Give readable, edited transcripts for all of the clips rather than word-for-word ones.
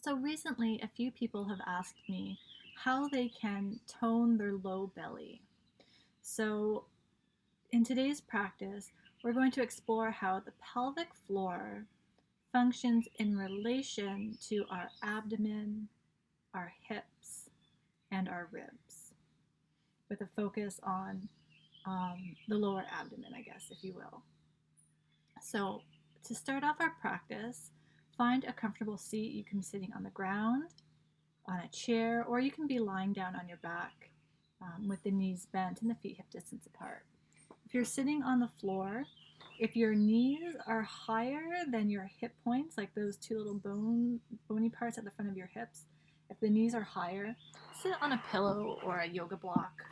So recently, a few people have asked me how they can tone their low belly. So, in today's practice, we're going to explore how the pelvic floor functions in relation to our abdomen, our hips, and our ribs, with a focus on the lower abdomen, I guess, if you will. So, to start off our practice, find a comfortable seat. You can be sitting on the ground, on a chair, or you can be lying down on your back with the knees bent and the feet hip distance apart. If you're sitting on the floor, if your knees are higher than your hip points, like those two little bony parts at the front of your hips, if the knees are higher, sit on a pillow or a yoga block.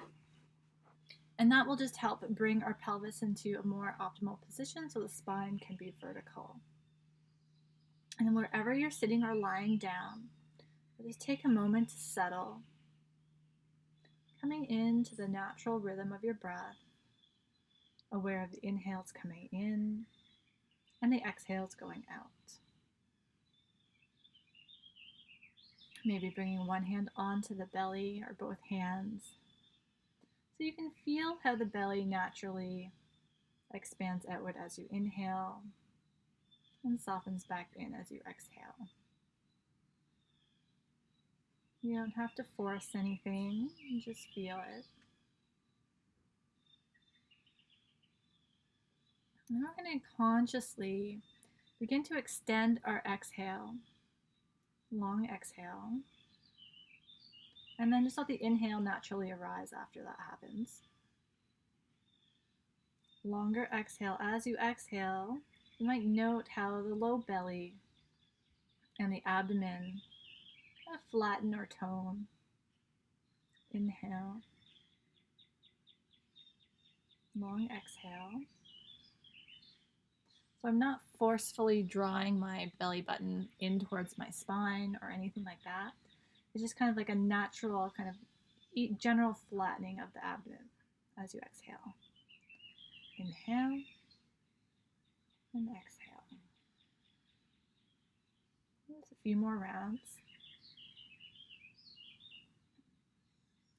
And that will just help bring our pelvis into a more optimal position so the spine can be vertical. And wherever you're sitting or lying down, just take a moment to settle, coming into the natural rhythm of your breath, aware of the inhales coming in and the exhales going out. Maybe bringing one hand onto the belly or both hands so you can feel how the belly naturally expands outward as you inhale and softens back in as you exhale. You don't have to force anything, just feel it. Now we're going to consciously begin to extend our exhale, long exhale, and then just let the inhale naturally arise after that happens. Longer exhale. As you exhale, you might note how the low belly and the abdomen kind of flatten or tone. Inhale. Long exhale. So I'm not forcefully drawing my belly button in towards my spine or anything like that. It's just kind of like a natural kind of general flattening of the abdomen as you exhale. Inhale and exhale. Just a few more rounds.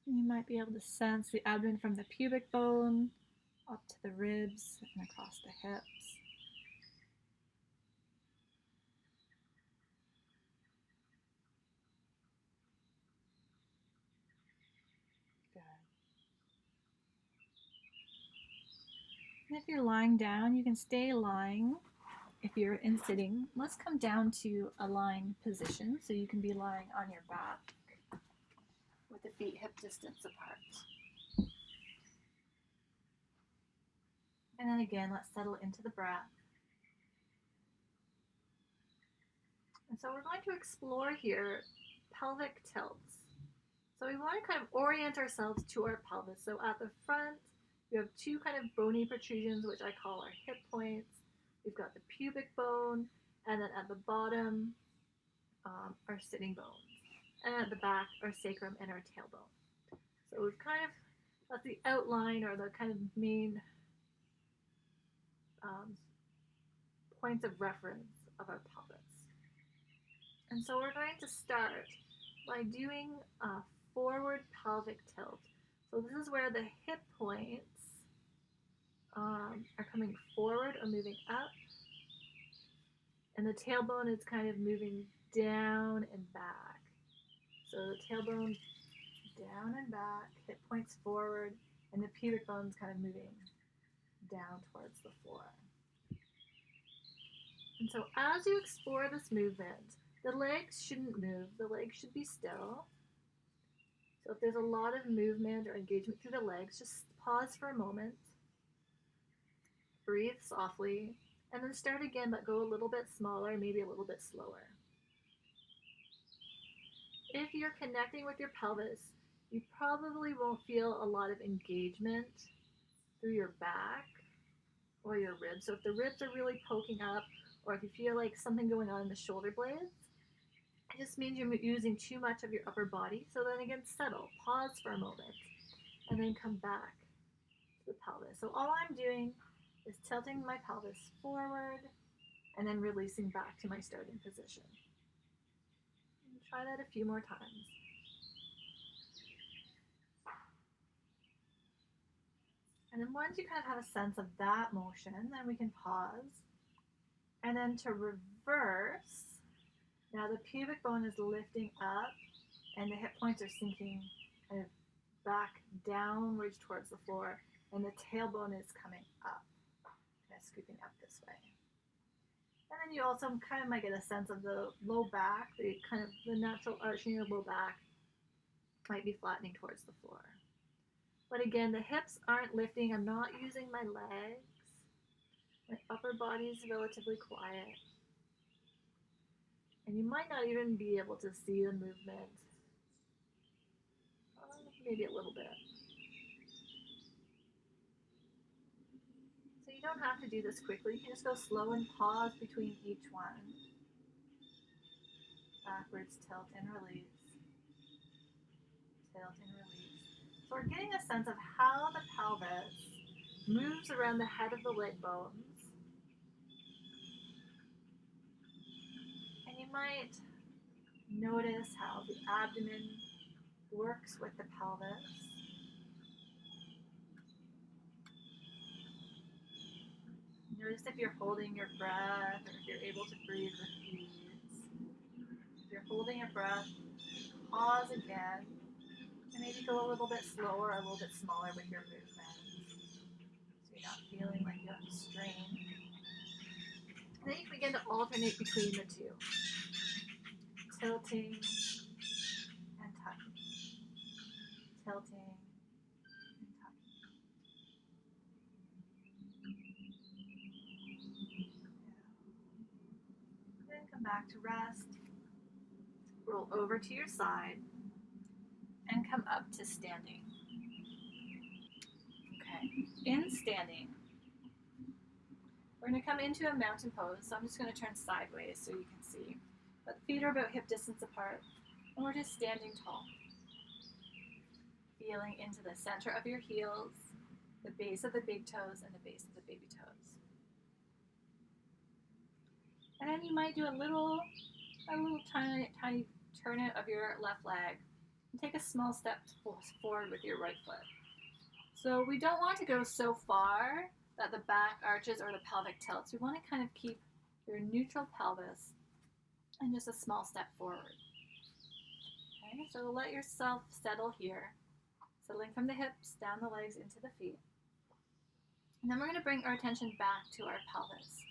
And you might be able to sense the abdomen from the pubic bone up to the ribs and across the hips. Good. And if you're lying down, you can stay lying. If you're in sitting, let's come down to a lying position. So you can be lying on your back with the feet hip distance apart. And then again, let's settle into the breath. And so we're going to explore here pelvic tilts. So we want to kind of orient ourselves to our pelvis. So at the front, we have two kind of bony protrusions, which I call our hip points. We've got the pubic bone, and then at the bottom, our sitting bones. And at the back, our sacrum and our tailbone. So we've kind of, that's the outline or the kind of main points of reference of our pelvis. And so we're going to start by doing a forward pelvic tilt. So this is where the hip points are coming forward or moving up, and the tailbone is kind of moving down and back. So the tailbone down and back, hip points forward, and the pubic bone's kind of moving down towards the floor. And so as you explore this movement, the legs shouldn't move, the legs should be still. So if there's a lot of movement or engagement through the legs, just pause for a moment, breathe softly, and then start again, but go a little bit smaller, maybe a little bit slower. If you're connecting with your pelvis, you probably won't feel a lot of engagement through your back or your ribs. So if the ribs are really poking up, or if you feel like something going on in the shoulder blades, it just means you're using too much of your upper body. So then again, settle, pause for a moment, and then come back to the pelvis. So all I'm doing is tilting my pelvis forward and then releasing back to my starting position. Try that a few more times. And then once you kind of have a sense of that motion, then we can pause. And then to reverse, now the pubic bone is lifting up and the hip points are sinking kind of back downwards towards the floor, and the tailbone is coming up, kind of scooping up this way. And then you also kind of might get a sense of the low back, the kind of the natural arching of the low back might be flattening towards the floor. But again, the hips aren't lifting. I'm not using my legs. My upper body is relatively quiet. And you might not even be able to see the movement. Maybe a little bit. So you don't have to do this quickly. You can just go slow and pause between each one. Backwards, tilt and release. Tilt and release. So we're getting a sense of how the pelvis moves around the head of the leg bones. And you might notice how the abdomen works with the pelvis. Notice if you're holding your breath or if you're able to breathe with ease. If you're holding your breath, pause again, and maybe go a little bit slower, a little bit smaller with your movement, so you're not feeling like you have to strain. And then you can begin to alternate between the two, tilting and tucking, tilting and tucking. Then come back to rest. Roll over to your side and come up to standing. Okay, in standing, we're going to come into a mountain pose. So I'm just going to turn sideways so you can see. But the feet are about hip distance apart, and we're just standing tall. Feeling into the center of your heels, the base of the big toes, and the base of the baby toes. And then you might do a little tiny turn it of your left leg and take a small step forward with your right foot. So we don't want to go so far that the back arches or the pelvic tilts. We want to kind of keep your neutral pelvis and just a small step forward. Okay, so let yourself settle here, settling from the hips, down the legs, into the feet. And then we're going to bring our attention back to our pelvis.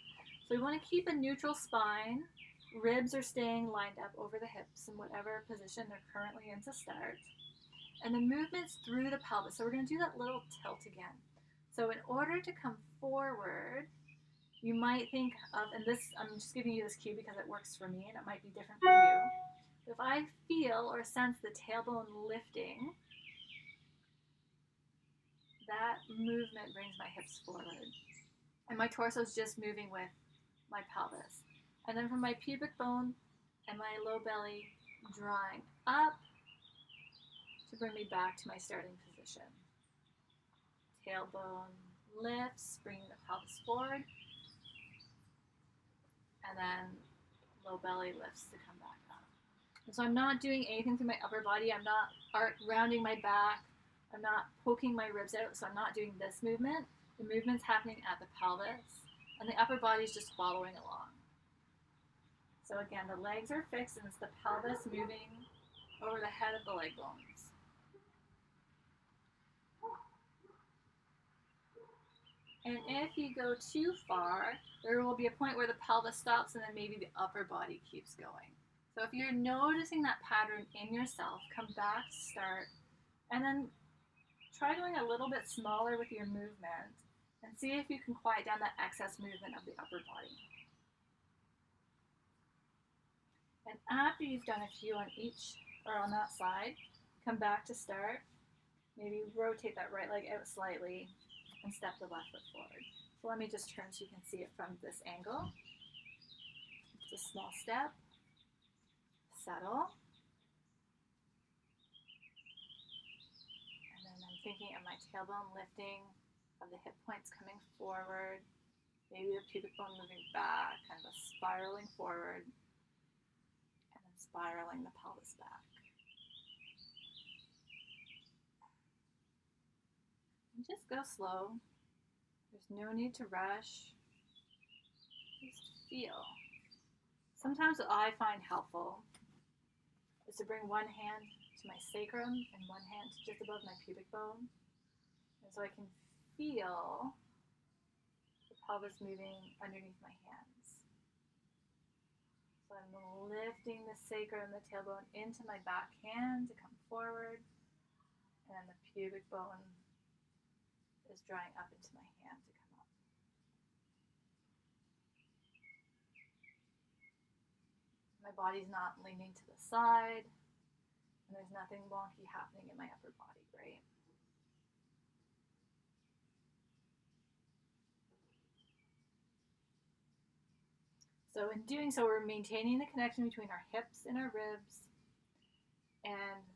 So we want to keep a neutral spine. Ribs are staying lined up over the hips in whatever position they're currently in to start. And the movement's through the pelvis. So we're going to do that little tilt again. So in order to come forward, you might think of, and this, I'm just giving you this cue because it works for me and it might be different for you. If I feel or sense the tailbone lifting, that movement brings my hips forward. And my torso is just moving with my pelvis. And then from my pubic bone and my low belly drawing up to bring me back to my starting position. Tailbone lifts, bringing the pelvis forward. And then low belly lifts to come back up. And so I'm not doing anything through my upper body. I'm not rounding my back. I'm not poking my ribs out. So I'm not doing this movement. The movement's happening at the pelvis. And the upper body is just following along. So again, the legs are fixed and it's the pelvis moving over the head of the leg bones. And if you go too far, there will be a point where the pelvis stops and then maybe the upper body keeps going. So if you're noticing that pattern in yourself, come back, start, and then try going a little bit smaller with your movement and see if you can quiet down that excess movement of the upper body. And after you've done a few on each, or on that side, come back to start. Maybe rotate that right leg out slightly and step the left foot forward. So let me just turn so you can see it from this angle. It's a small step. Settle. And then I'm thinking of my tailbone lifting, of the hip points coming forward, maybe the pubic bone moving back, kind of spiraling forward. spiraling the pelvis back. And just go slow. There's no need to rush. Just feel. Sometimes what I find helpful is to bring one hand to my sacrum and one hand just above my pubic bone. And so I can feel the pelvis moving underneath my hands. So I'm lifting the sacrum, the tailbone into my back hand to come forward, and the pubic bone is drawing up into my hand to come up. My body's not leaning to the side, and there's nothing wonky happening in my upper body, right? So in doing so, we're maintaining the connection between our hips and our ribs, and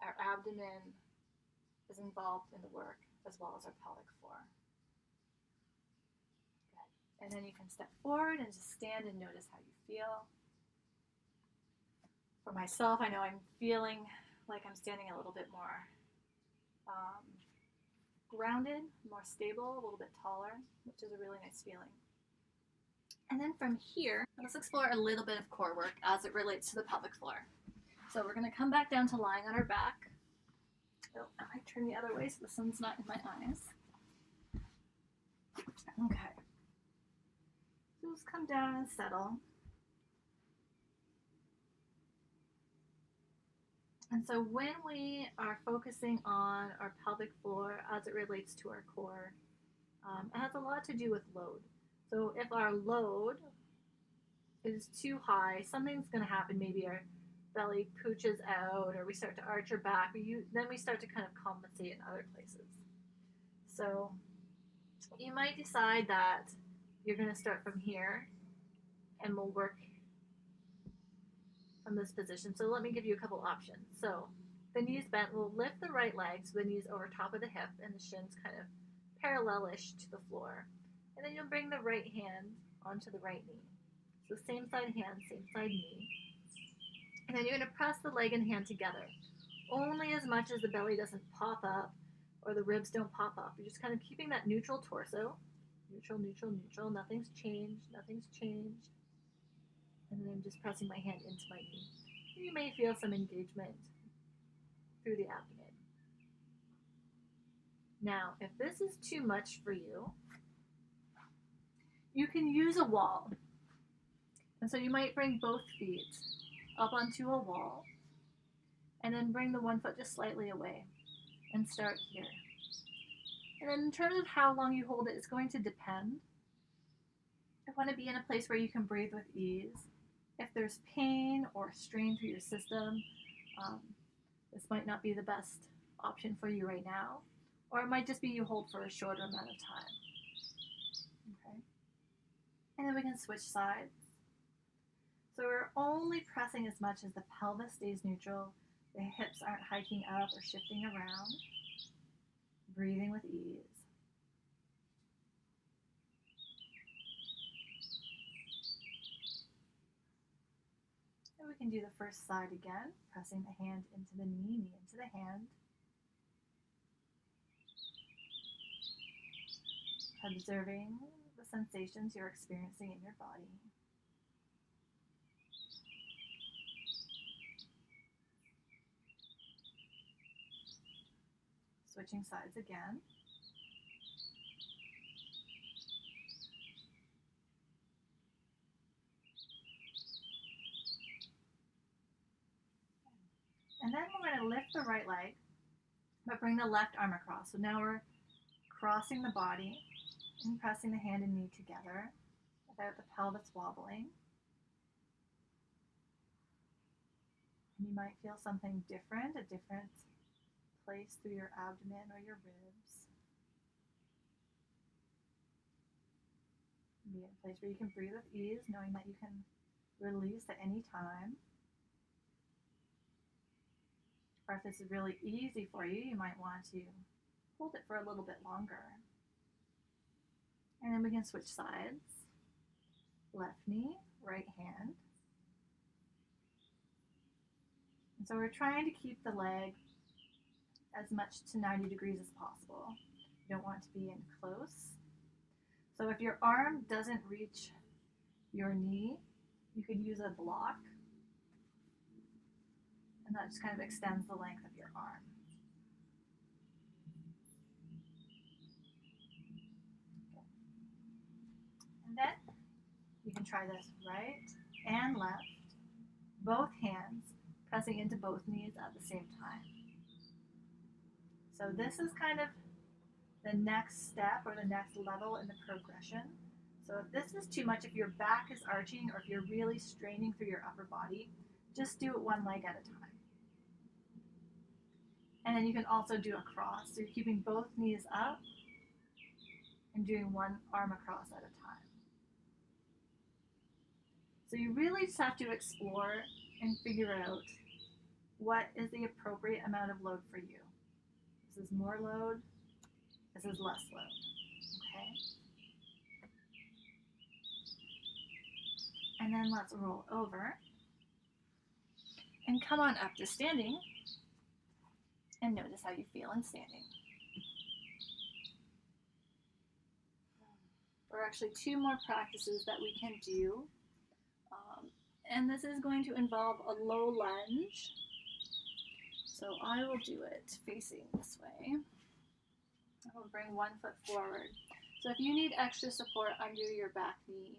our abdomen is involved in the work, as well as our pelvic floor. Good. And then you can step forward and just stand and notice how you feel. For myself, I know I'm feeling like I'm standing a little bit more grounded, more stable, a little bit taller, which is a really nice feeling. And then from here, let's explore a little bit of core work as it relates to the pelvic floor. So we're going to come back down to lying on our back. Oh, I might turn the other way so the sun's not in my eyes. Okay. So just come down and settle. And so when we are focusing on our pelvic floor as it relates to our core, it has a lot to do with load. So if our load is too high, something's going to happen. Maybe our belly pooches out, or we start to arch our back. Then we start to kind of compensate in other places. So you might decide that you're going to start from here, and we'll work from this position. So let me give you a couple options. So the knees bent, we'll lift the right leg so the knees over top of the hip and the shins kind of parallel-ish to the floor. And then you'll bring the right hand onto the right knee. So same side hand, same side knee. And then you're going to press the leg and hand together. Only as much as the belly doesn't pop up or the ribs don't pop up. You're just kind of keeping that neutral torso. Neutral, neutral, neutral. Nothing's changed. Nothing's changed. And then I'm just pressing my hand into my knee. You may feel some engagement through the abdomen. Now, if this is too much for you, you can use a wall. And so you might bring both feet up onto a wall, and then bring the one foot just slightly away and start here. And then in terms of how long you hold it, it's going to depend. You want to be in a place where you can breathe with ease. If there's pain or strain through your system, this might not be the best option for you right now, or it might just be you hold for a shorter amount of time. Okay. And then we can switch sides. So we're only pressing as much as the pelvis stays neutral, the hips aren't hiking up or shifting around. Breathing with ease. And we can do the first side again, pressing the hand into the knee, knee into the hand. Observing the sensations you're experiencing in your body. Switching sides again. And then we're going to lift the right leg, but bring the left arm across. So now we're crossing the body and pressing the hand and knee together without the pelvis wobbling. And you might feel something different, a different place through your abdomen or your ribs. Be in a place where you can breathe with ease, knowing that you can release at any time. Or if this is really easy for you, you might want to hold it for a little bit longer. And then we can switch sides. Left knee, right hand. And so we're trying to keep the leg as much to 90 degrees as possible. You don't want it to be in close. So if your arm doesn't reach your knee, you could use a block, and that just kind of extends the length of your arm. And then you can try this right and left, both hands pressing into both knees at the same time. So this is kind of the next step or the next level in the progression. So if this is too much, if your back is arching or if you're really straining through your upper body, just do it one leg at a time. And then you can also do a cross. So you're keeping both knees up and doing one arm across at a time. So you really just have to explore and figure out what is the appropriate amount of load for you. This is more load, this is less load, okay? And then let's roll over and come on up to standing and notice how you feel in standing. There are actually two more practices that we can do. And this is going to involve a low lunge. So I will do it facing this way. I will bring one foot forward. So if you need extra support under your back knee,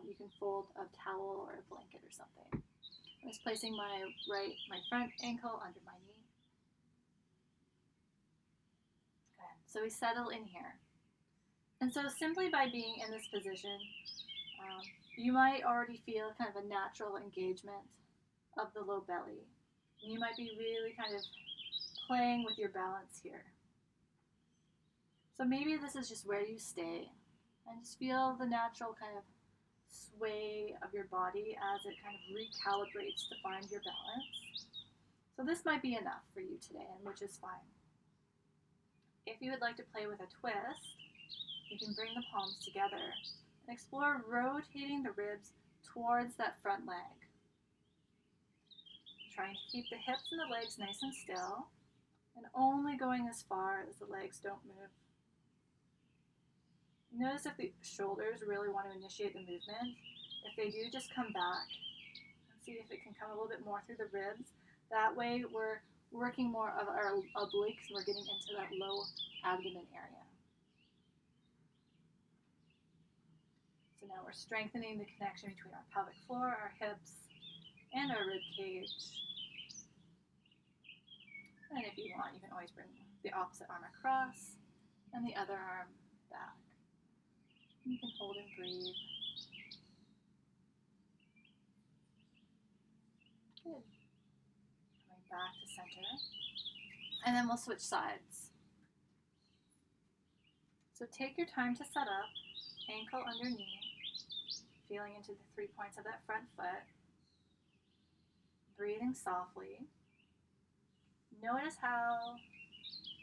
you can fold a towel or a blanket or something. I'm just placing my front ankle under my knee. Good. So we settle in here. And so simply by being in this position, you might already feel kind of a natural engagement of the low belly. And you might be really kind of playing with your balance here. So maybe this is just where you stay and just feel the natural kind of sway of your body as it kind of recalibrates to find your balance. So this might be enough for you today, and which is fine. If you would like to play with a twist, you can bring the palms together and explore rotating the ribs towards that front leg. Trying to keep the hips and the legs nice and still, and only going as far as the legs don't move. Notice if the shoulders really want to initiate the movement. If they do, just come back and see if it can come a little bit more through the ribs. That way we're working more of our obliques and we're getting into that low abdomen area. So now we're strengthening the connection between our pelvic floor, our hips, and our rib cage. And if you want, you can always bring the opposite arm across and the other arm back. You can hold and breathe. Good. Coming back to center. And then we'll switch sides. So take your time to set up, ankle under knee, feeling into the 3 points of that front foot. Breathing softly. Notice how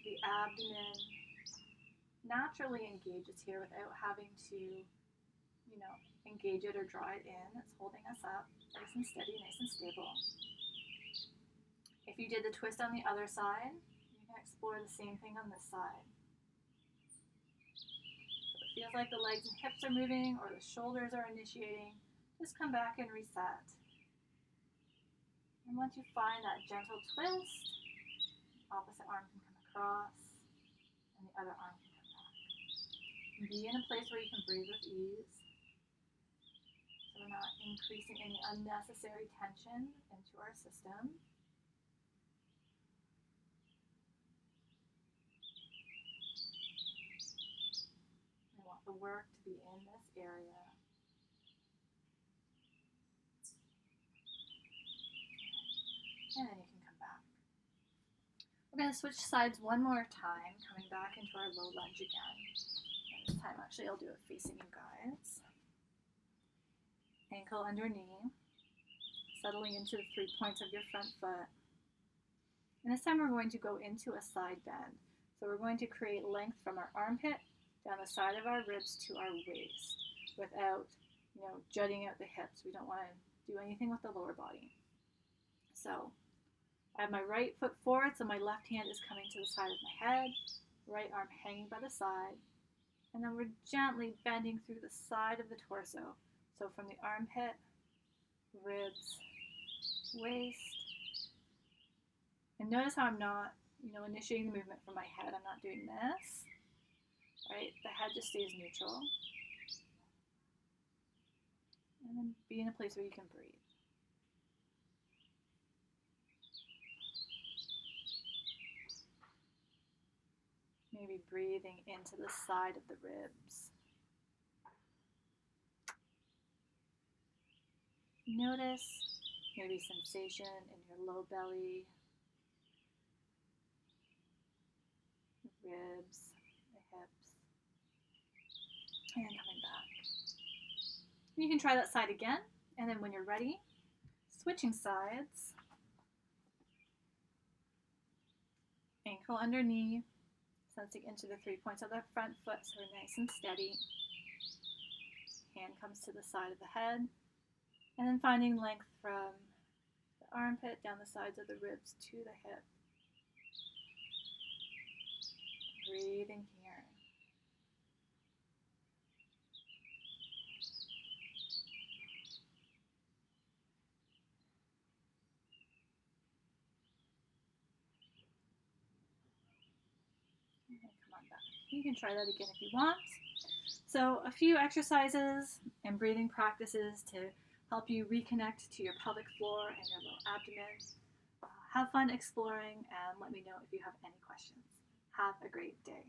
the abdomen naturally engages here without having to, engage it or draw it in. It's holding us up, nice and steady, nice and stable. If you did the twist on the other side, you can explore the same thing on this side. So it feels like the legs and hips are moving or the shoulders are initiating. Just come back and reset. And once you find that gentle twist, opposite arm can come across and the other arm can come back. Be in a place where you can breathe with ease, so we're not increasing any unnecessary tension into our system. We want the work to be in this area. And then you can come back. We're going to switch sides one more time, coming back into our low lunge again. And this time, actually, I'll do it facing you guys. Ankle under knee, settling into the 3 points of your front foot. And this time, we're going to go into a side bend. So we're going to create length from our armpit down the side of our ribs to our waist without, jutting out the hips. We don't want to do anything with the lower body. So I have my right foot forward, so my left hand is coming to the side of my head, right arm hanging by the side, and then we're gently bending through the side of the torso. So from the armpit, ribs, waist. And notice how I'm not, initiating the movement from my head. I'm not doing this, right? The head just stays neutral. And then be in a place where you can breathe. Maybe breathing into the side of the ribs. Notice maybe sensation in your low belly, ribs, the hips, and then coming back. You can try that side again, and then when you're ready, switching sides. Ankle under knee, sensing into the 3 points of the front foot so we're nice and steady. Hand comes to the side of the head, and then finding length from the armpit down the sides of the ribs to the hip. Breathing here. And then come on back. You can try that again if you want. So a few exercises and breathing practices to help you reconnect to your pelvic floor and your low abdomen. Have fun exploring and let me know if you have any questions. Have a great day.